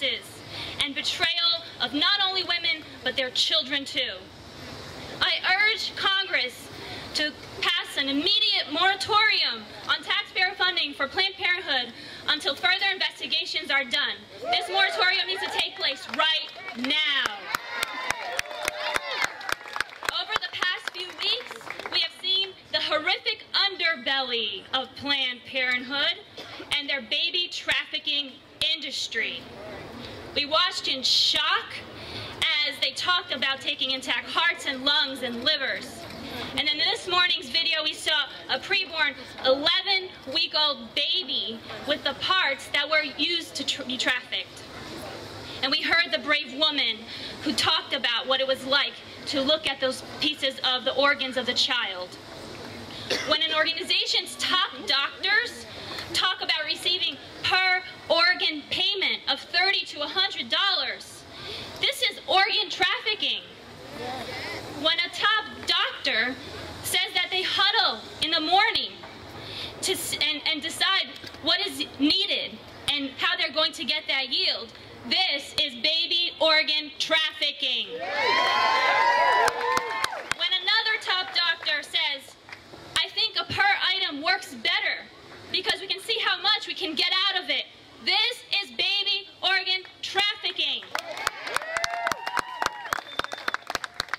practices and betrayal of not only women, but their children too. I urge Congress to pass an immediate moratorium on taxpayer funding for Planned Parenthood until further investigations are done. This moratorium needs to take place right now. Over the past few weeks, we have seen the horrific underbelly of Planned Parenthood and their baby trafficking industry. We watched in shock as they talked about taking intact hearts and lungs and livers. And in this morning's video, we saw a preborn 11-week-old baby with the parts that were used to be trafficked. And we heard the brave woman who talked about what it was like to look at those pieces of the organs of the child. When an organization's top doctors talk about receiving per organ payment of $30 to $100, this is organ trafficking. When a top doctor says that they huddle in the morning and decide what is needed and how they're going to get that yield, this is baby organ trafficking. When another top doctor says, I think a per item works better because we can see how much we can get out of it, this is baby organ trafficking.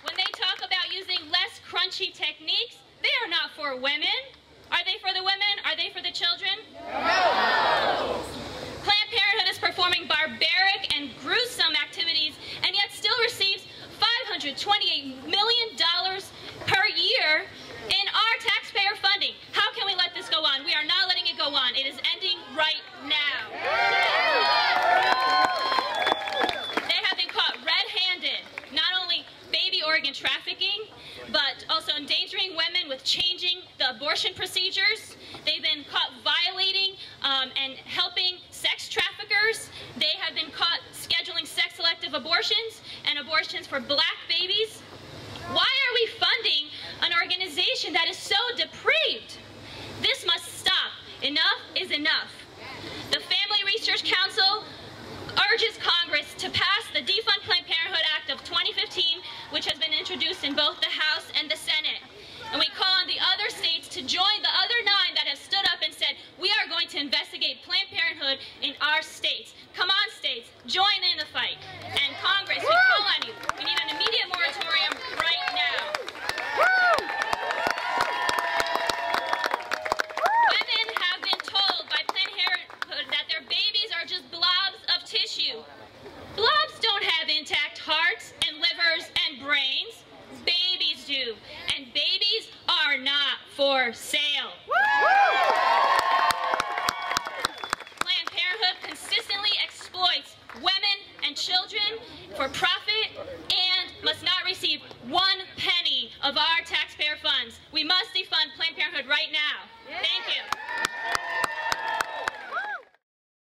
When they talk about using less crunchy techniques, they are not for women. Are they for the women? Are they for the children? No. Planned Parenthood is performing barbaric and gruesome activities and yet still receives $528 million per year in our taxpayer funding. How can we let this go on? We are not letting it go on. It is ending right now. They have been caught red-handed, not only baby organ trafficking, but also endangering women with changing the abortion procedures. They've been caught violating and helping sex traffickers. They have been caught scheduling sex-selective abortions and abortions for black babies. Why are we funding an organization that is so depraved? This must stop. Enough is enough. The Family Research Council urges Congress to pass the Defund Planned Parenthood Act of 2015, which has been introduced in both the House and the Senate. And we call on the other states to join the other 9 that have stood up and said, we are going to investigate Planned Parenthood in our states. Come on, states, join in the fight. And Congress, we call on you. We need an immediate moratorium right now. Women have been told by Planned Parenthood that their babies are just blobs of tissue. Blobs don't have intact hearts and livers and brains. Babies do. And babies are not for sale. Planned Parenthood consistently exploits women and children for profit